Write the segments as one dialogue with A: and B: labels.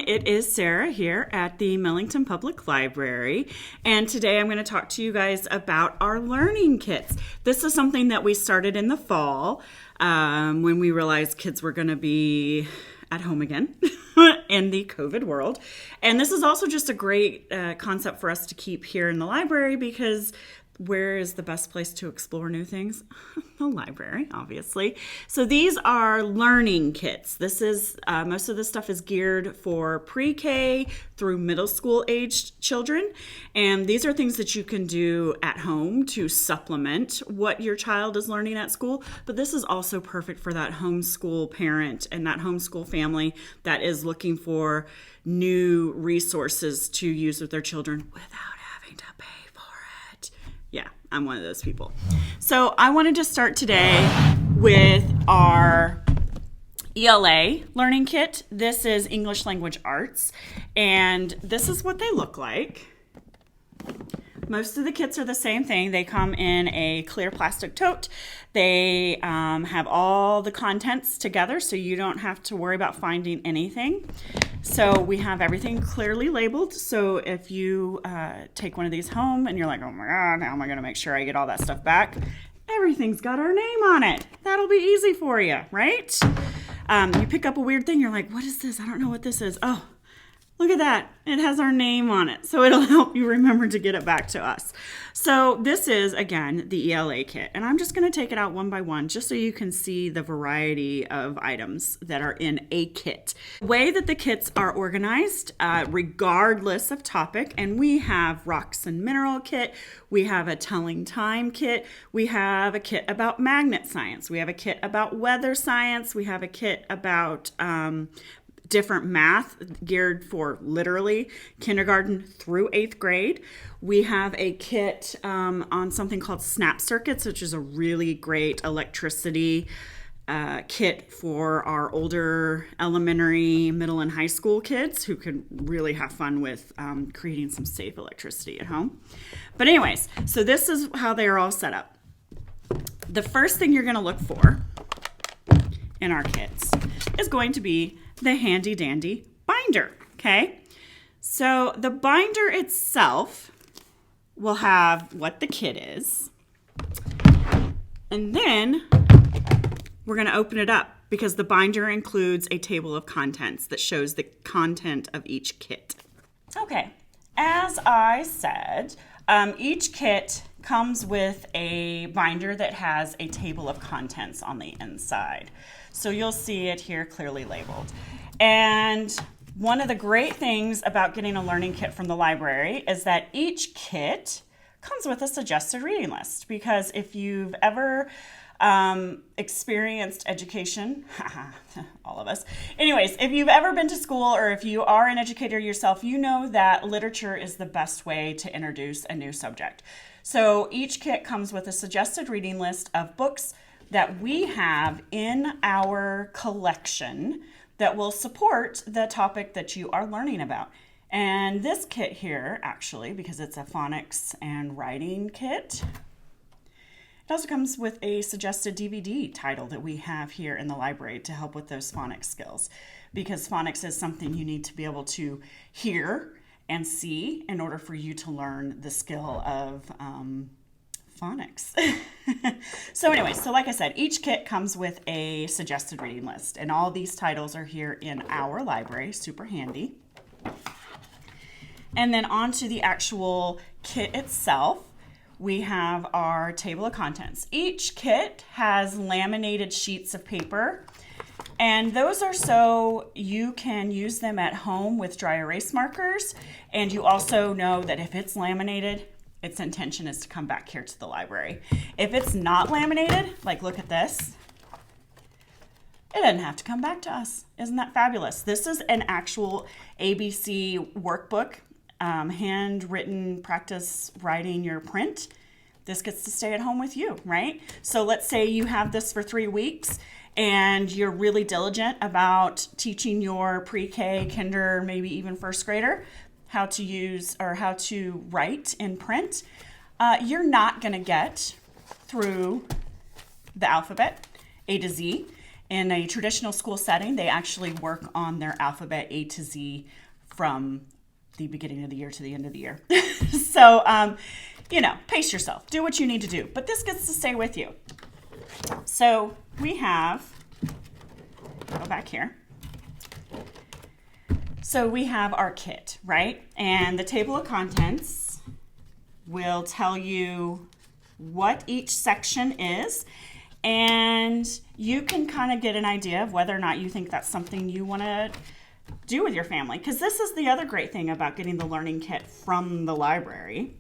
A: it is Sara here at the Millington Public Library, and today I'm going to talk to you guys about our learning kits. This is something that we started in the fall when we realized kids were going to be at home again in the COVID world. And this is also just a great concept for us to keep here in the library, because where is the best place to explore new things? The library, obviously. So these are learning kits. This is most of this stuff is geared for pre-K through middle school aged children. And these are things that you can do at home to supplement what your child is learning at school. But this is also perfect for that homeschool parent and that homeschool family that is looking for new resources to use with their children without having to pay for it. Yeah, I'm one of those people. So I wanted to start today with our ELA learning kit. This is English Language Arts, and this is what they look like. Most of the kits are the same thing. They come in a clear plastic tote. They have all the contents together, so you don't have to worry about finding anything. So we have everything clearly labeled. So if you take one of these home and you're like, oh my God, how am I going to make sure I get all that stuff back? Everything's got our name on it. That'll be easy for you, right? You pick up a weird thing. You're like, what is this? I don't know what this is. Oh, look at that. It has our name on it. So it'll help you remember to get it back to us. So this is, again, the ELA kit. And I'm just going to take it out one by one just so you can see the variety of items that are in a kit. The way that the kits are organized, regardless of topic, and we have rocks and mineral kit, we have a telling time kit, we have a kit about magnet science, we have a kit about weather science, we have a kit about different math geared for literally kindergarten through 8th grade. We have a kit on something called snap circuits, which is a really great electricity kit for our older elementary, middle, and high school kids who can really have fun with creating some safe electricity at home. But anyways, so this is how they are all set up. The first thing you're going to look for in our kits is going to be the handy dandy binder, okay? So the binder itself will have what the kit is, and then we're going to open it up because the binder includes a table of contents that shows the content of each kit. Okay, as I said, each kit comes with a binder that has a table of contents on the inside. So you'll see it here clearly labeled. And one of the great things about getting a learning kit from the library is that each kit comes with a suggested reading list, because if you've ever experienced education, all of us. Anyways, if you've ever been to school or if you are an educator yourself, you know that literature is the best way to introduce a new subject. So each kit comes with a suggested reading list of books that we have in our collection that will support the topic that you are learning about. And this kit here, actually, because it's a phonics and writing kit, it also comes with a suggested DVD title that we have here in the library to help with those phonics skills, because phonics is something you need to be able to hear and see in order for you to learn the skill of phonics. So anyway, so like I said, each kit comes with a suggested reading list, and all these titles are here in our library, super handy. And then onto the actual kit itself, we have our table of contents. Each kit has laminated sheets of paper, and those are so you can use them at home with dry erase markers, and you also know that if it's laminated, its intention is to come back here to the library. If it's not laminated, like look at this, it doesn't have to come back to us. Isn't that fabulous? This is an actual ABC workbook, handwritten practice writing your print. This gets to stay at home with you, right? So let's say you have this for 3 weeks and you're really diligent about teaching your pre-K, kinder, maybe even first grader how to use or how to write in print. You're not going to get through the alphabet A to Z In a traditional school setting, they actually work on their alphabet A to Z from the beginning of the year to the end of the year. So, pace yourself. Do what you need to do. But this gets to stay with you. So we have, go back here. So we have our kit, right? And the table of contents will tell you what each section is. And you can kind of get an idea of whether or not you think that's something you want to do with your family. Because this is the other great thing about getting the learning kit from the library.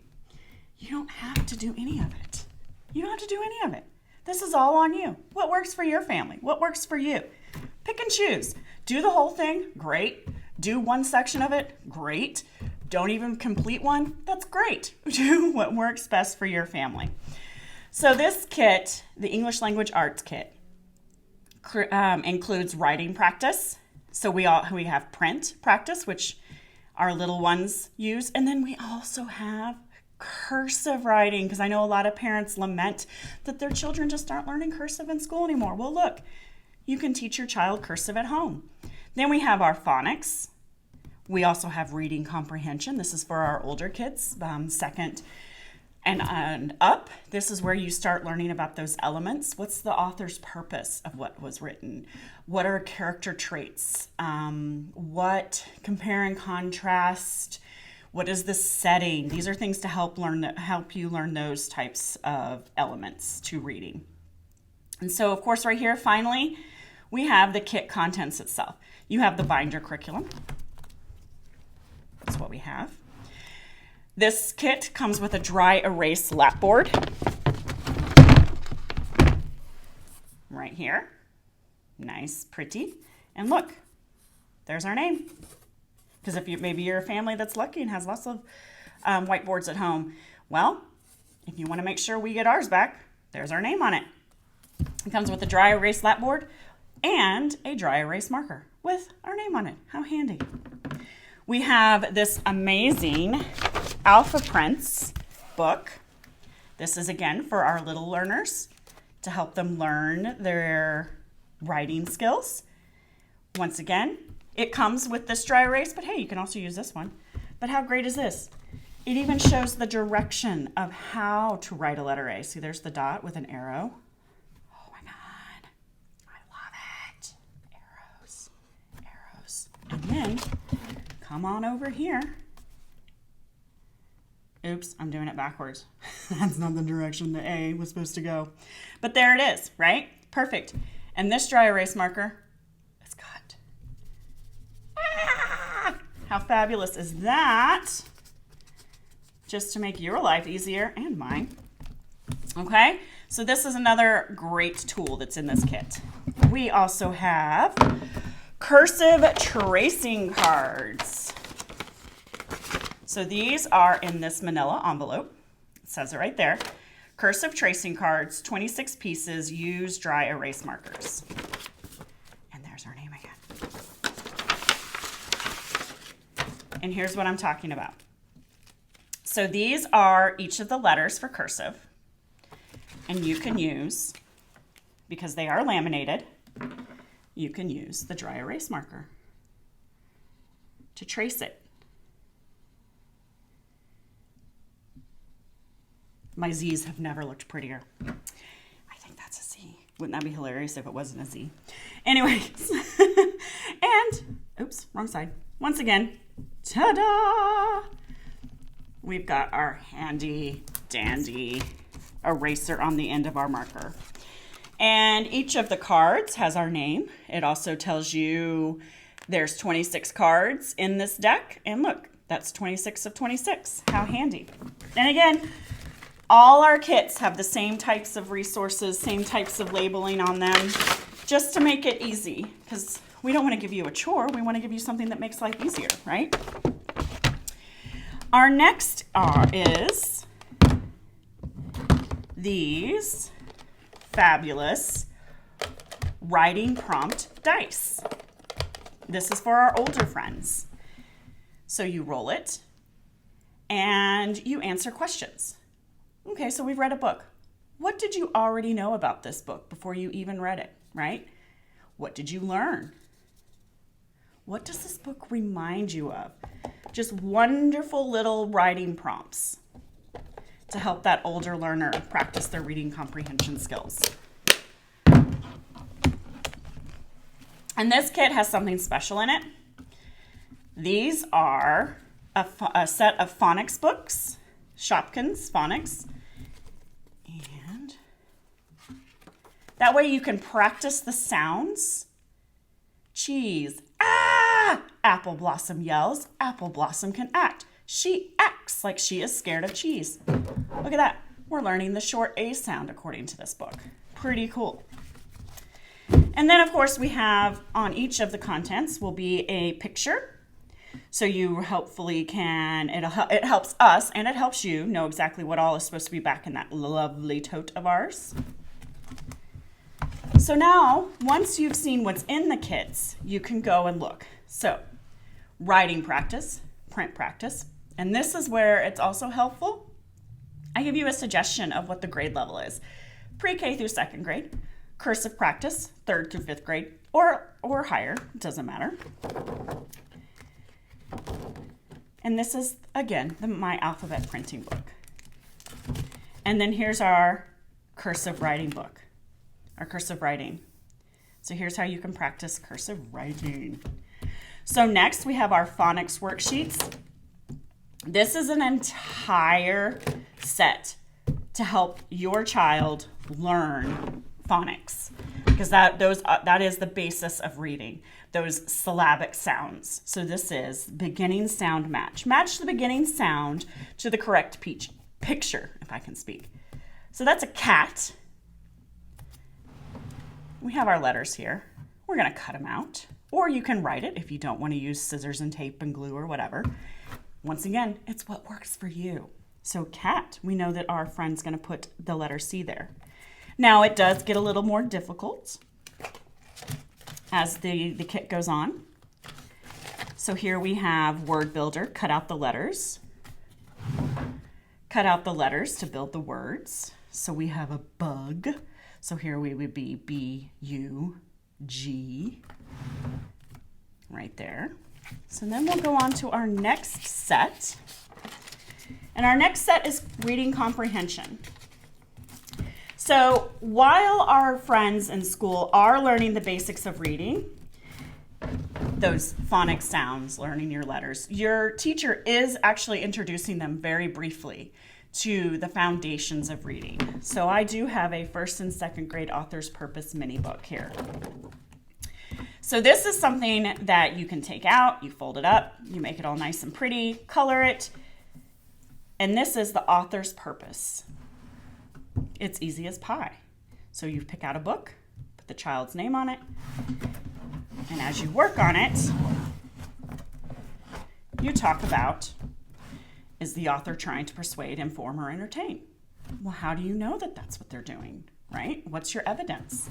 A: You don't have to do any of it. You don't have to do any of it. This is all on you. What works for your family? What works for you? Pick and choose. Do the whole thing? Great. Do one section of it? Great. Don't even complete one? That's great. Do what works best for your family. So this kit, the English Language Arts Kit, includes writing practice. So we have print practice, which our little ones use. And then we also have cursive writing, because I know a lot of parents lament that their children just aren't learning cursive in school anymore. Well, look, you can teach your child cursive at home. Then we have our phonics. We also have reading comprehension. This is for our older kids, second and up. This is where you start learning about those elements. What's the author's purpose of what was written? What are character traits? What compare and contrast? What is the setting? These are things to help you learn those types of elements to reading. And so, of course, right here, finally, we have the kit contents itself. You have the binder curriculum. That's what we have. This kit comes with a dry erase lapboard. Right here. Nice, pretty. And look, there's our name. Because if maybe you're a family that's lucky and has lots of whiteboards at home, well, if you want to make sure we get ours back, there's our name on it. It comes with a dry erase lapboard and a dry erase marker with our name on it. How handy. We have this amazing Alpha Prints book. This is, again, for our little learners to help them learn their writing skills. Once again, it comes with this dry erase, but hey, you can also use this one. But how great is this? It even shows the direction of how to write a letter A. See, there's the dot with an arrow. Oh my God, I love it. Arrows, arrows. And then, come on over here. Oops, I'm doing it backwards. That's not the direction the A was supposed to go. But there it is, right? Perfect. And this dry erase marker is cut. How fabulous is that? Just to make your life easier and mine. Okay, so this is another great tool that's in this kit. We also have cursive tracing cards. So these are in this manila envelope. It says it right there. Cursive tracing cards, 26 pieces, use dry erase markers. And there's our name again. And here's what I'm talking about. So these are each of the letters for cursive. And you can use, because they are laminated, you can use the dry erase marker to trace it. My Z's have never looked prettier. I think that's a Z. Wouldn't that be hilarious if it wasn't a Z? Anyways, and, oops, wrong side. Once again, ta-da! We've got our handy dandy eraser on the end of our marker. And each of the cards has our name. It also tells you there's 26 cards in this deck. And look, that's 26 of 26. How handy. And again, all our kits have the same types of resources, same types of labeling on them, just to make it easy. Because we don't want to give you a chore. We want to give you something that makes life easier, right? Our next is these fabulous writing prompt dice. This is for our older friends. So you roll it and you answer questions. Okay, so we've read a book. What did you already know about this book before you even read it, right? What did you learn? What does this book remind you of? Just wonderful little writing prompts to help that older learner practice their reading comprehension skills. And this kit has something special in it. These are a set of phonics books, Shopkins phonics. And that way you can practice the sounds. Cheese, ah! Apple Blossom yells, Apple Blossom can act. She acts like she is scared of cheese. Look at that. We're learning the short A sound according to this book. Pretty cool. And then, of course, we have on each of the contents will be a picture. So you hopefully can, it helps us and it helps you know exactly what all is supposed to be back in that lovely tote of ours. So now, once you've seen what's in the kits, you can go and look. So, writing practice, print practice, and this is where it's also helpful. I give you a suggestion of what the grade level is. Pre-K through 2nd grade, cursive practice, 3rd through 5th grade, or higher, it doesn't matter. And this is, again, my alphabet printing book. And then here's our cursive writing book, our cursive writing. So here's how you can practice cursive writing. So next we have our phonics worksheets. This is an entire set to help your child learn phonics, because that is the basis of reading, those syllabic sounds. So this is beginning sound match. Match the beginning sound to the correct picture, if I can speak. So that's a cat. We have our letters here. We're going to cut them out, or you can write it if you don't want to use scissors and tape and glue or whatever. Once again, it's what works for you. So cat, we know that our friend's going to put the letter C there. Now it does get a little more difficult as the kit goes on. So here we have word builder, cut out the letters. Cut out the letters to build the words. So we have a bug. So here we would be B-U-G right there. So then we'll go on to our next set. And our next set is reading comprehension. So while our friends in school are learning the basics of reading, those phonic sounds, learning your letters, your teacher is actually introducing them very briefly to the foundations of reading. So I do have a 1st and 2nd grade author's purpose mini book here. So this is something that you can take out, you fold it up, you make it all nice and pretty, color it, and this is the author's purpose. It's easy as pie. So you pick out a book, put the child's name on it, and as you work on it, you talk about, is the author trying to persuade, inform, or entertain? Well, how do you know that that's what they're doing, right? What's your evidence?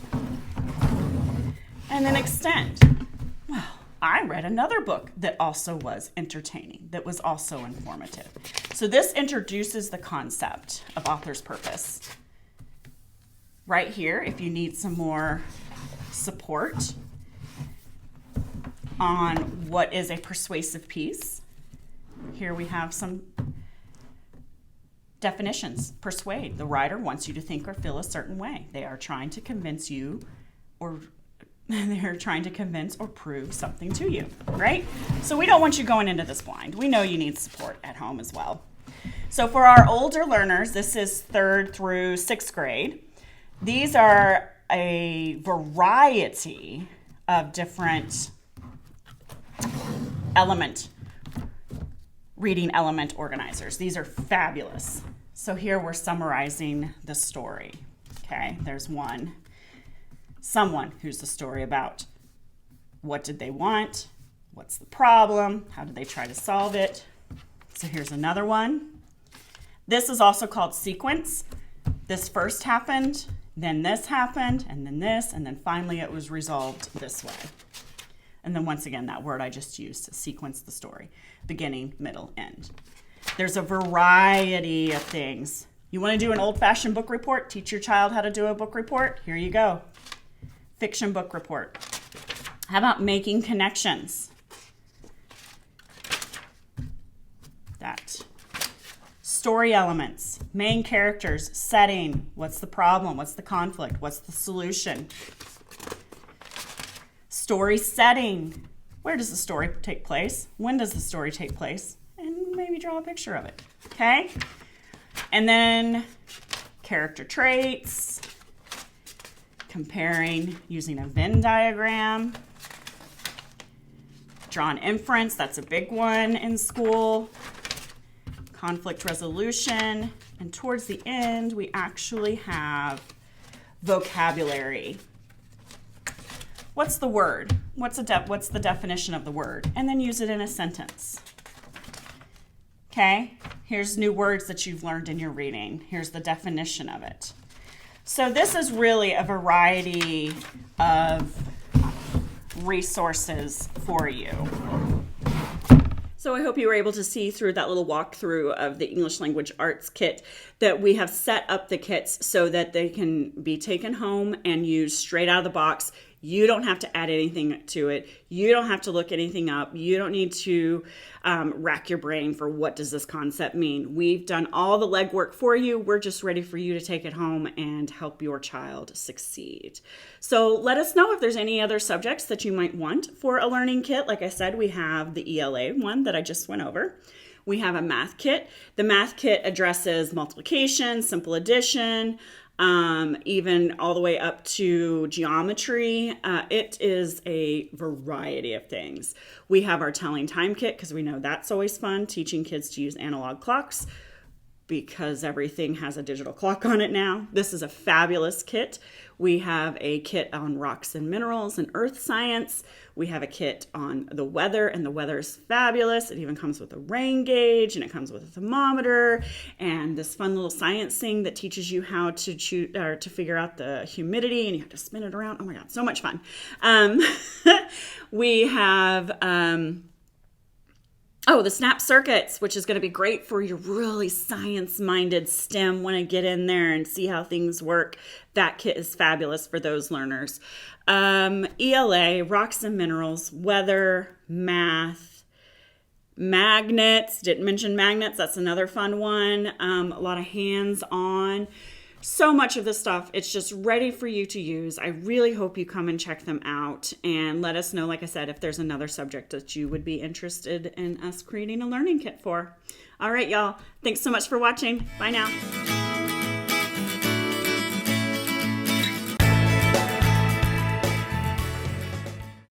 A: And then extend. Well, I read another book that also was entertaining, that was also informative. So this introduces the concept of author's purpose. Right here, if you need some more support on what is a persuasive piece, here we have some definitions. Persuade. The writer wants you to think or feel a certain way. They are trying to convince you, or they're trying to convince or prove something to you, right? So we don't want you going into this blind. We know you need support at home as well. So for our older learners, this is 3rd through 6th grade. These are a variety of different reading element organizers. These are fabulous. So here we're summarizing the story. Okay, there's one. Someone who's the story about. What did they want? What's the problem? How did they try to solve it? So here's another one. This is also called sequence. This first happened, then this happened, and then this, and then finally it was resolved this way. And then once again, that word I just used to sequence the story. Beginning, middle, end. There's a variety of things. You want to do an old-fashioned book report? Teach your child how to do a book report? Here you go. Fiction book report. How about making connections? That. Story elements, main characters, setting. What's the problem? What's the conflict? What's the solution? Story setting. Where does the story take place? When does the story take place? And maybe draw a picture of it. Okay? And then character traits, comparing using a Venn diagram, draw an inference, that's a big one in school, conflict resolution, and towards the end we actually have vocabulary. What's the word? What's the definition of the word? And then use it in a sentence. Okay, here's new words that you've learned in your reading. Here's the definition of it. So this is really a variety of resources for you. So I hope you were able to see through that little walkthrough of the English Language Arts kit that we have set up the kits so that they can be taken home and used straight out of the box. You don't have to add anything to it. You don't have to look anything up. You don't need to rack your brain for what does this concept mean. We've done all the legwork for you. We're just ready for you to take it home and help your child succeed. So let us know if there's any other subjects that you might want for a learning kit. Like I said, we have the ELA one that I just went over. We have a math kit. The math kit addresses multiplication, simple addition, even all the way up to geometry. It is a variety of things. We have our telling time kit because we know that's always fun, teaching kids to use analog clocks because everything has a digital clock on it now. This is a fabulous kit. We have a kit on rocks and minerals and earth science. We have a kit on the weather, and the weather is fabulous. It even comes with a rain gauge, and it comes with a thermometer, and this fun little science thing that teaches you how to choose or to figure out the humidity, and you have to spin it around. Oh my God, so much fun. We have the snap circuits, which is going to be great for your really science-minded STEM, want to get in there and see how things work. That kit is fabulous for those learners. ELA, rocks and minerals, weather, math, magnets. Didn't mention magnets. That's another fun one. A lot of hands-on. So much of this stuff, it's just ready for you to use. I really hope you come and check them out and let us know, like I said, if there's another subject that you would be interested in us creating a learning kit for. All right, y'all. Thanks so much for watching. Bye now.